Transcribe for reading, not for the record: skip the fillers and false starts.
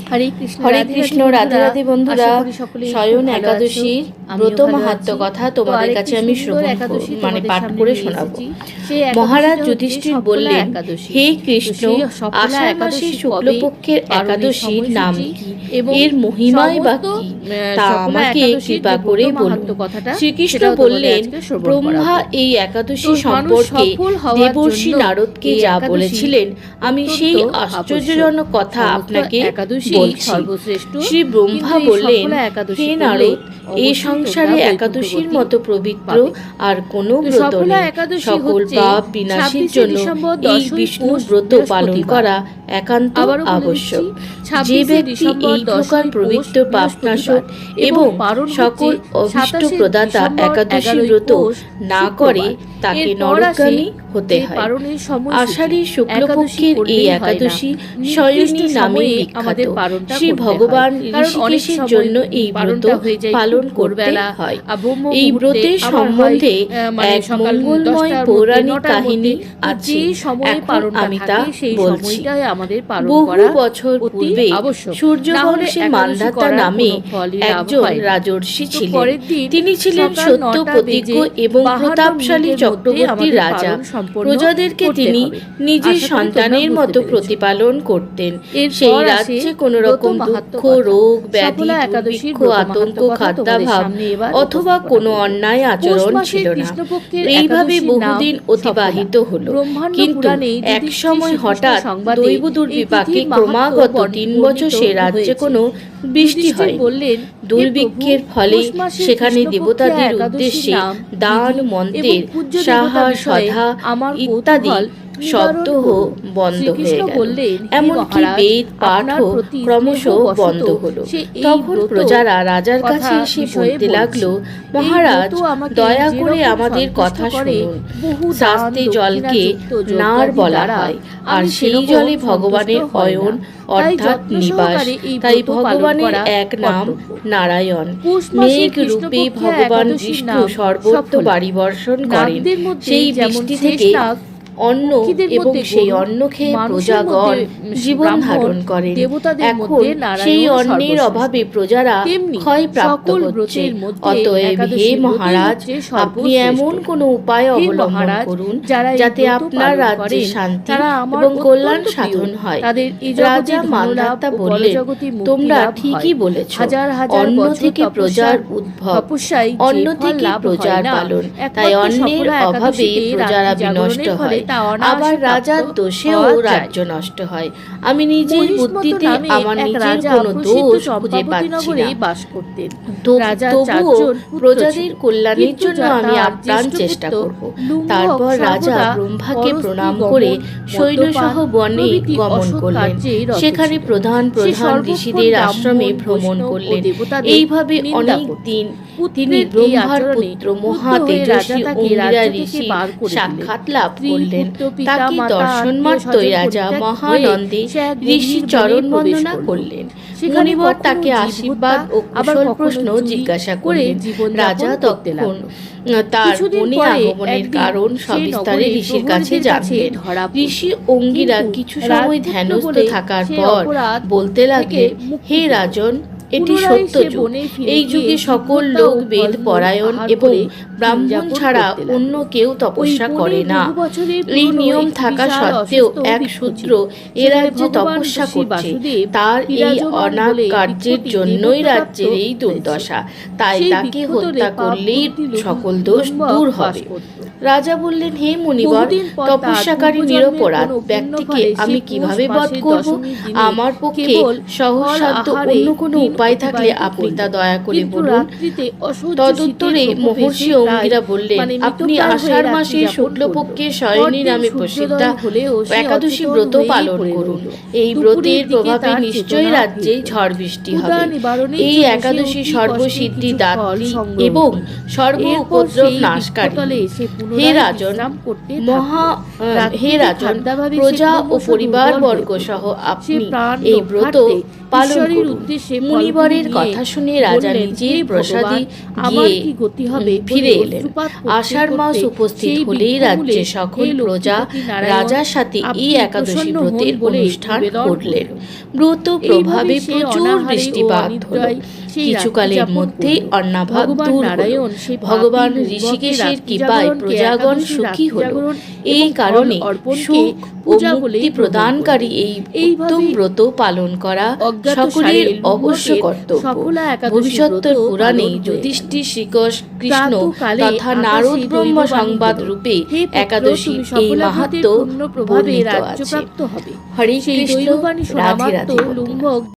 হরে কৃষ্ণ হরে কৃষ্ণ। রাধে রাধে বন্ধুরা। শয়ন একাদশীর ব্রত মাহাত্ম্য কথা তোমাদের কাছে আমি পাঠ করে শোনাবো। মহারাজ যুধিষ্ঠির বললেন, হে কৃষ্ণ, আষাঢ় মাসের শুক্লপক্ষের একাদশীর নাম কি, এর মহিমাই বা কি, তা আমাকে কৃপা করে বলুন। শ্রীকৃষ্ণ বললেন, ব্রহ্মা এই একাদশী সম্পর্কে দেবর্ষি নারদকে যা বলেছিলেন আমি সেই আশ্চর্যজনক কথা আপনাকে বলছি। শ্রী ব্রহ্মা বললেন, হে নারদ, এই সংসারে একাদশীর মতো পবিত্র আর কোনো ব্রত নেই। সকল পাপ বিনাশের জন্য এই বিষ্ণু ব্রত পালন করা একান্ত আবশ্যক। যে ব্যক্তি এই প্রকার পবিত্র পাপনাশক এবং সকল অভীষ্ট প্রদাতা একাদশী ব্রত না করে তাকে নরকগামী হতে হয়। আষাঢ়ী শুক্লপক্ষের এই একাদশী শয়নী নামে বিখ্যাত। শ্রী ভগবান ঋষিকেশের জন্য এই ব্রত পালন করতে হয়। এই ব্রতের সম্বন্ধে এক মঙ্গলময় পৌরাণিক কাহিনী আছে, এখন আমি তা বলছি। বহু বছর পূর্বে সূর্যবংশে মান্ধাতা নামে একজন রাজর্ষি ছিলেন। তিনি ছিলেন সত্য প্রতিজ্ঞ এবং প্রতাপশালী চক্রবর্তী রাজা। প্রজাদেরকে তিনি নিজের সন্তানের মতো প্রতিপালন করতেন। সেই রাজ্যে কোনো রকম দুঃখ, রোগ, ব্যাধি, দুর্ভিক্ষ, আতঙ্ক, খাদ্যাভাব অথবা কোনো অন্যায় আচরণ ছিল না। এইভাবে বহুদিন অতিবাহিত হলো। কিন্তু এক সময় হঠাৎ দৈব দুর্বিপাকে ক্রমাগত 3 বছর সে রাজ্যে কোনো বৃষ্টি হয়। দুর্ভিক্ষের ফলে সেখানে দেবতাদের উদ্দেশ্যে দান, মন্ত্রের সাহা, সধা ইত্যাদি শব্দহ বন্ধ হয়ে গেল। এমনকি বেদ পাঠও ক্রমশ বন্ধ হলো। তখন প্রজারা রাজার কাছে এসে বলতে লাগলো, মহারাজ, দয়া করে আমাদের কথা শুনুন। শাস্ত্রে জলকে নার বলা হয়, আর সেই জলে ভগবানের অয়ন অর্থাৎ নিবাস। তাই ভগবানের এক নাম নারায়ণ। মেঘ রূপে ভগবান বিষ্ণু সর্বত্র বাড়ি বর্ষণ করেন। সেই বৃষ্টি থেকে অন্ন এবং সেই অন্ন খেয়ে প্রজাগণ জীবন ধারণ করেন। এখন সেই অন্নের অভাবে প্রজারা ক্ষয়প্রাপ্ত হচ্ছে। অতএব হে মহারাজ, আপনি এমন কোনো উপায় অবলম্বন করুন যাতে আপনার রাজ্যে শান্তি এবং কল্যাণ সাধন হয়। রাজা মান্ধাতা বললেন, তোমরা ঠিকই বলেছ। অন্ন থেকে প্রজার উদ্ভব, অন্ন থেকে প্রজার পালন। তাই অন্নের অভাবে প্রজারা বিনষ্ট হয়, আবার রাজার দোষেও রাজ্য নষ্ট হয়। আমি নিজের বুদ্ধিতে আমার নিজের কোনো দোষ খুঁজে পাচ্ছি না। তবুও প্রজাদের কল্যাণের জন্য আমি আপ্রাণ চেষ্টা করব। তারপর রাজা ব্রহ্মাকে প্রণাম করে সৈন্যসহ বনে গমন করলেন। সেখানে প্রধান প্রধান ঋষিদের আশ্রমে ভ্রমণ করলেন। এইভাবে অনেক দিন তিনি ব্রহ্মার পুত্র মহা তেজস্বী অঙ্গিরা ঋষি সাক্ষাৎ লাভ করলেন। তাকে দর্শন মাত্রই রাজা মহানন্দে ঋষি চরণ বন্দনা করলেন। মুনিবর তাকে আশীর্বাদ ও কুশল প্রশ্ন জিজ্ঞাসা করলেন। রাজা তখন তার বনে আগমনের কারণ সবিস্তারে ঋষির কাছে জানলেন। ঋষি অঙ্গিরা কিছু সময় ধ্যানস্থ থাকার পর বলতে লাগলেন, হে রাজন, এটি সত্য যুগ। এই যুগে সকল লোক বেদ পরায়ণ এবং ব্রাহ্মণ ছাড়া অন্য কেউ তপস্যা করে না। এই নিয়ম থাকা সত্ত্বেও এক শূদ্র এ রাজ্যে তপস্যা করছে। তার এই অনাথ কার্যের জন্যই রাজ্যের এই দুর্দশা। তাই তাকে হত্যা করলেই সকল দোষ দূর হবে। রাজা বললেন, হে মুনিবর, তপস্যাকারী নিরপরাধ ব্যক্তিকে আমি কিভাবে বধ করব? আমার পক্ষে সহজসাধ্য অন্য কোনো উপায় থাকলে আপনি তা দয়া করে বলুন। তদুত্তরে মহর্ষি অঙ্গিরা বললেন, আপনি আষাঢ় মাসের শুক্লপক্ষের শয়নী নামে প্রসিদ্ধ একাদশী ব্রত পালন করুন। এই ব্রতের প্রভাবে নিশ্চয়ই রাজ্যে ঝড় বৃষ্টি হবে। এই একাদশী সর্বসিদ্ধি দাত্রী এবং সর্ব উপদ্রব নাশকারী। হে রাজন, প্রজা ও পরিবারবর্গ সহ আপনি এই ব্রত পালন করুন। মুনিবরের কথা শুনে রাজা নিজের প্রসাদে গিয়ে ফিরে এলেন। আষাঢ় মাস উপস্থিত হলেই রাজ্যের সকল প্রজা রাজার সাথে এই একাদশী ব্রতের অনুষ্ঠান করলেন। ব্রত প্রভাবে প্রচুর বৃষ্টিপাত হলো। কিছুকালের মধ্যেই অন্নাভাব দূর হলো। ভগবান ঋষিকেশের কৃপায় প্রজাগণ সুখী হলো। এই কারণে সুখ ও মুক্তি প্রদানকারী এই উত্তম ব্রত পালন করা সকলের অবশ্য কর্তব্য। ভবিষ্যত্তর পুরাণে যুধিষ্ঠির শ্রীকৃষ্ণ তথা নারদ ব্রহ্ম সংবাদ রূপে একাদশী এই মাহাত্ম্য বর্ণিত আছে। হরে কৃষ্ণ, রাধে রাধে।